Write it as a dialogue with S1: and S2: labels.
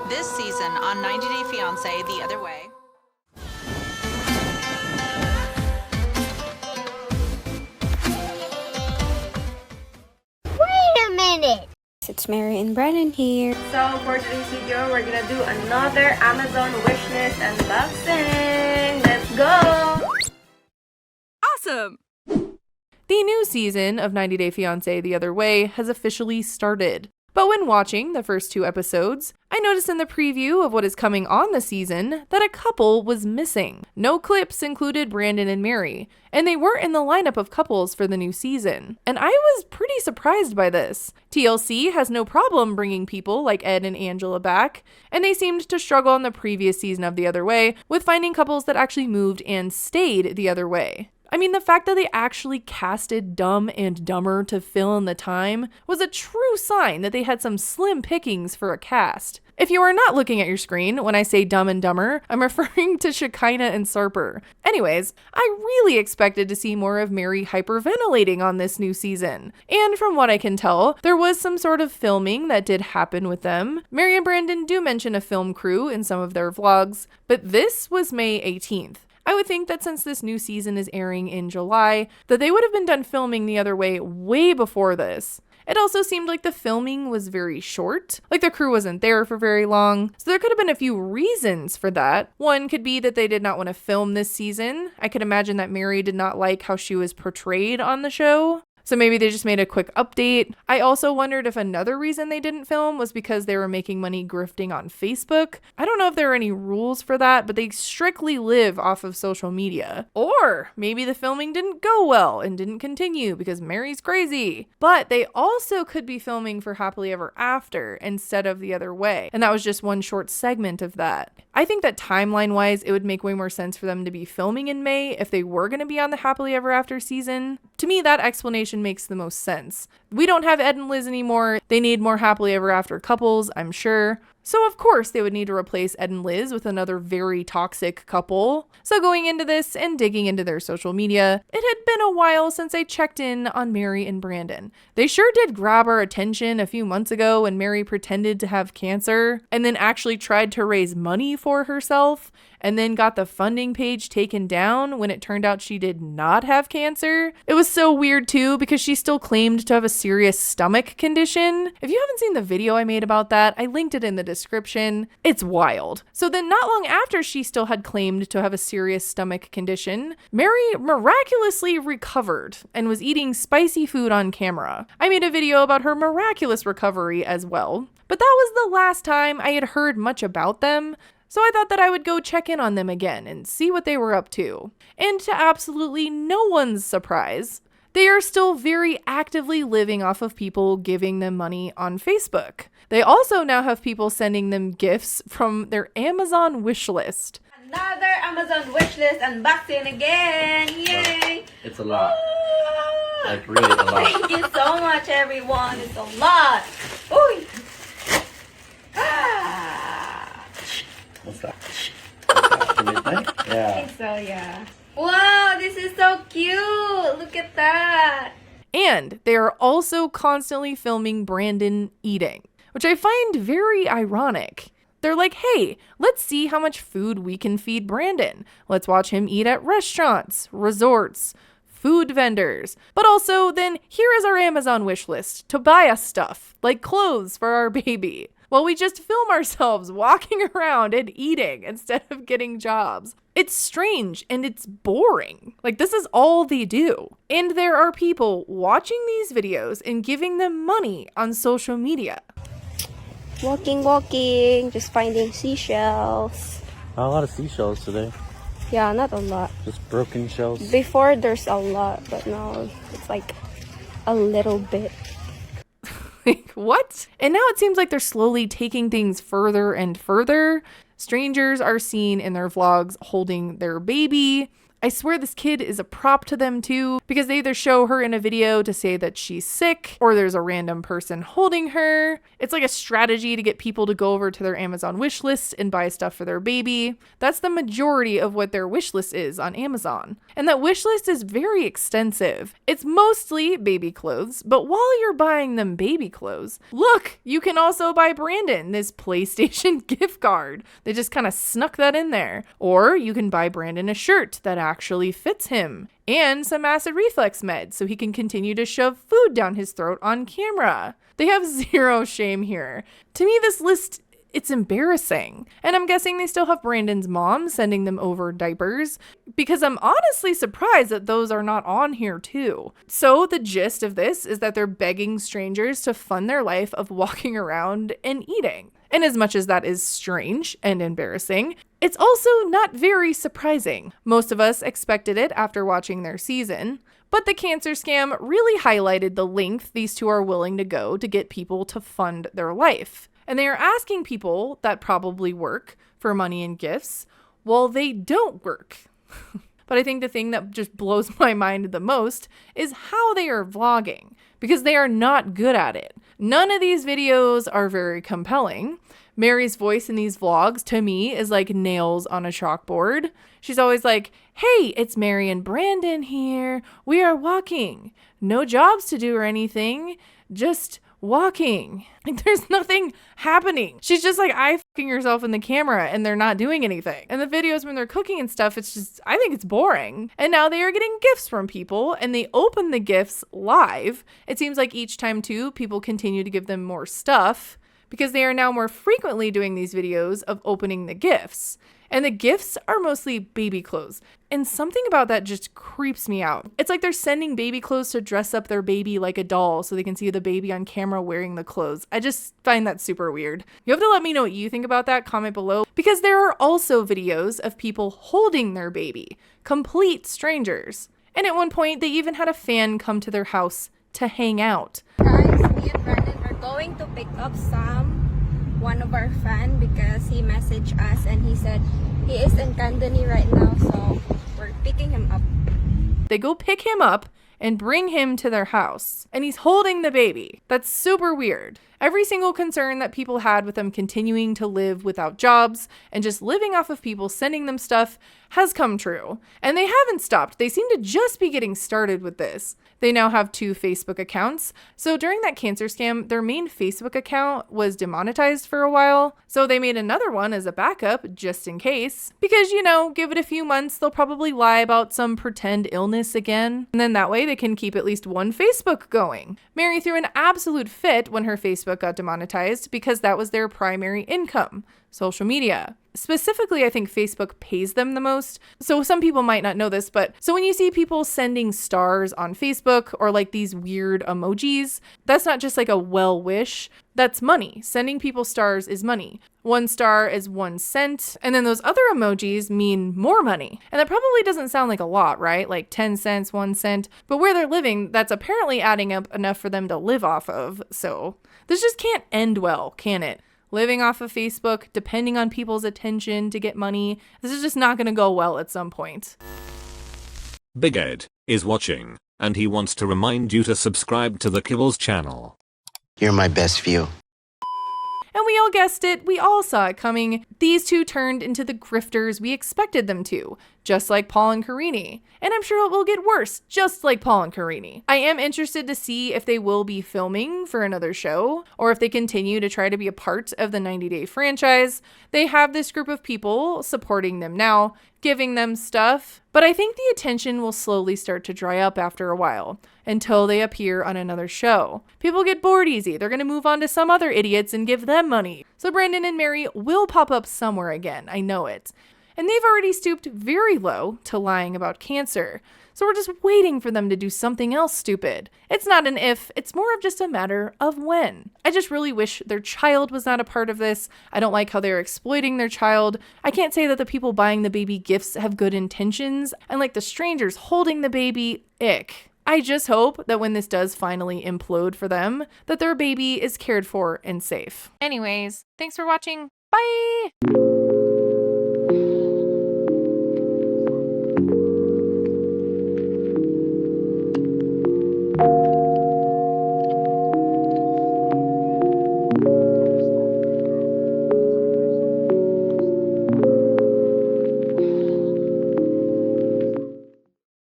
S1: This season on 90 Day Fiancé The Other Way.
S2: Wait a minute!
S3: It's Mary and Brandan here.
S4: So for today's video, we're gonna do another Amazon wishlist unboxing. Let's go!
S5: Awesome! The new season of 90 Day Fiancé The Other Way has officially started. But when watching the first 2 episodes, I noticed in the preview of what is coming on the season that a couple was missing. No clips included Brandan and Mary, and they weren't in the lineup of couples for the new season. And I was pretty surprised by this. TLC has no problem bringing people like Ed and Angela back, and they seemed to struggle on the previous season of The Other Way with finding couples that actually moved and stayed the other way. I mean, the fact that they actually casted Dumb and Dumber to fill in the time was a true sign that they had some slim pickings for a cast. If you are not looking at your screen when I say Dumb and Dumber, I'm referring to Shekinah and Sarper. Anyways, I really expected to see more of Mary hyperventilating on this new season. And from what I can tell, there was some sort of filming that did happen with them. Mary and Brandan do mention a film crew in some of their vlogs, but this was May 18th. I would think that since this new season is airing in July, that they would have been done filming The Other way before this. It also seemed like the filming was very short, like the crew wasn't there for very long, so there could have been a few reasons for that. One could be that they did not want to film this season. I could imagine that Mary did not like how she was portrayed on the show. So maybe they just made a quick update. I also wondered if another reason they didn't film was because they were making money grifting on Facebook. I don't know if there are any rules for that, but they strictly live off of social media. Or maybe the filming didn't go well and didn't continue because Mary's crazy. But they also could be filming for Happily Ever After instead of The Other Way. And that was just one short segment of that. I think that timeline-wise, it would make way more sense for them to be filming in May if they were going to be on the Happily Ever After season. To me, that explanation makes the most sense. We don't have Ed and Liz anymore. They need more Happily Ever After couples, I'm sure. So of course they would need to replace Ed and Liz with another very toxic couple. So going into this and digging into their social media, it had been a while since I checked in on Mary and Brandan. They sure did grab our attention a few months ago when Mary pretended to have cancer and then actually tried to raise money for herself and then got the funding page taken down when it turned out she did not have cancer. It was so weird too because she still claimed to have a serious stomach condition. If you haven't seen the video I made about that, I linked it in the description. It's wild. So then not long after she still had claimed to have a serious stomach condition, Mary miraculously recovered and was eating spicy food on camera. I made a video about her miraculous recovery as well. But that was the last time I had heard much about them. So I thought that I would go check in on them again and see what they were up to. And to absolutely no one's surprise, they are still very actively living off of people giving them money on Facebook. They also now have people sending them gifts from their Amazon wish list.
S4: Another Amazon wishlist unboxing again! Yay!
S6: It's a lot. Like really a lot.
S4: Thank you so much, everyone. It's a lot. Ooh.
S6: What's that? After midnight?
S4: I
S6: Yeah.
S4: think so, yeah. Wow, this is so cute. Look at that.
S5: And they are also constantly filming Brandan eating, which I find very ironic. They're like, hey, let's see how much food we can feed Brandan. Let's watch him eat at restaurants, resorts, food vendors. But also then here is our Amazon wish list to buy us stuff like clothes for our baby. Well, we just film ourselves walking around and eating instead of getting jobs. It's strange and it's boring. Like, this is all they do. And there are people watching these videos and giving them money on social media.
S3: Walking, just finding seashells.
S6: A lot of seashells today.
S3: Yeah, not a lot.
S6: Just broken shells.
S3: Before there's a lot, but now it's like a little bit.
S5: Like, what? And now it seems like they're slowly taking things further and further. Strangers are seen in their vlogs holding their baby. I swear this kid is a prop to them too, because they either show her in a video to say that she's sick, or there's a random person holding her. It's like a strategy to get people to go over to their Amazon wish list and buy stuff for their baby. That's the majority of what their wish list is on Amazon. And that wish list is very extensive. It's mostly baby clothes, but while you're buying them baby clothes, look, you can also buy Brandon this PlayStation gift card. They just kind of snuck that in there. Or you can buy Brandon a shirt that actually fits him, and some acid reflux meds so he can continue to shove food down his throat on camera. They have zero shame here. To me, this list, it's embarrassing. And I'm guessing they still have Brandon's mom sending them over diapers, because I'm honestly surprised that those are not on here too. So the gist of this is that they're begging strangers to fund their life of walking around and eating. And as much as that is strange and embarrassing, it's also not very surprising. Most of us expected it after watching their season. But the cancer scam really highlighted the length these two are willing to go to get people to fund their life. And they are asking people that probably work for money and gifts while they don't work. But I think the thing that just blows my mind the most is how they are vlogging, because they are not good at it. None of these videos are very compelling. Mary's voice in these vlogs, to me, is like nails on a chalkboard. She's always like, hey, it's Mary and Brandon here. We are walking. No jobs to do or anything. Just walking. Like, there's nothing happening. She's just like eye-fucking herself in the camera, and they're not doing anything. And the videos when they're cooking and stuff, it's just, I think it's boring. And now they are getting gifts from people, and they open the gifts live. It seems like each time too, people continue to give them more stuff, because they are now more frequently doing these videos of opening the gifts. And the gifts are mostly baby clothes. And something about that just creeps me out. It's like they're sending baby clothes to dress up their baby like a doll so they can see the baby on camera wearing the clothes. I just find that super weird. You have to let me know what you think about that. Comment below. Because there are also videos of people holding their baby. Complete strangers. And at one point, they even had a fan come to their house to hang out.
S3: Guys, me and Brandan are going to pick up one of our fan, because he messaged us and he said he is in Kandani right now, so we're picking him up.
S5: They go pick him up and bring him to their house, and he's holding the baby. That's super weird. Every single concern that people had with them continuing to live without jobs and just living off of people sending them stuff has come true. And they haven't stopped. They seem to just be getting started with this. They now have 2 Facebook accounts. So during that cancer scam, their main Facebook account was demonetized for a while. So they made another one as a backup just in case. Because, you know, give it a few months, they'll probably lie about some pretend illness again. And then that way they can keep at least one Facebook going. Mary threw an absolute fit when her Facebook got demonetized, because that was their primary income, social media. Specifically, I think Facebook pays them the most. So some people might not know this, but so when you see people sending stars on Facebook or like these weird emojis, that's not just like a well wish. That's money. Sending people stars is money. 1 star is 1 cent. And then those other emojis mean more money. And that probably doesn't sound like a lot, right? Like 10 cents, 1 cent. But where they're living, that's apparently adding up enough for them to live off of. So this just can't end well, can it? Living off of Facebook, depending on people's attention to get money. This is just not going to go well at some point.
S2: Big Ed is watching, and he wants to remind you to subscribe to the kiblz channel.
S7: You're my best view.
S5: And we all guessed it, we all saw it coming. These two turned into the grifters we expected them to, just like Paul and Karini. And I'm sure it will get worse, just like Paul and Karini. I am interested to see if they will be filming for another show, or if they continue to try to be a part of the 90-day franchise. They have this group of people supporting them now, giving them stuff, but I think the attention will slowly start to dry up after a while, until they appear on another show. People get bored easy. They're going to move on to some other idiots and give them money. So Brandan and Mary will pop up somewhere again. I know it. And they've already stooped very low to lying about cancer. So we're just waiting for them to do something else stupid. It's not an if, it's more of just a matter of when. I just really wish their child was not a part of this. I don't like how they're exploiting their child. I can't say that the people buying the baby gifts have good intentions, and like the strangers holding the baby, ick. I just hope that when this does finally implode for them, that their baby is cared for and safe. Anyways, thanks for watching. Bye!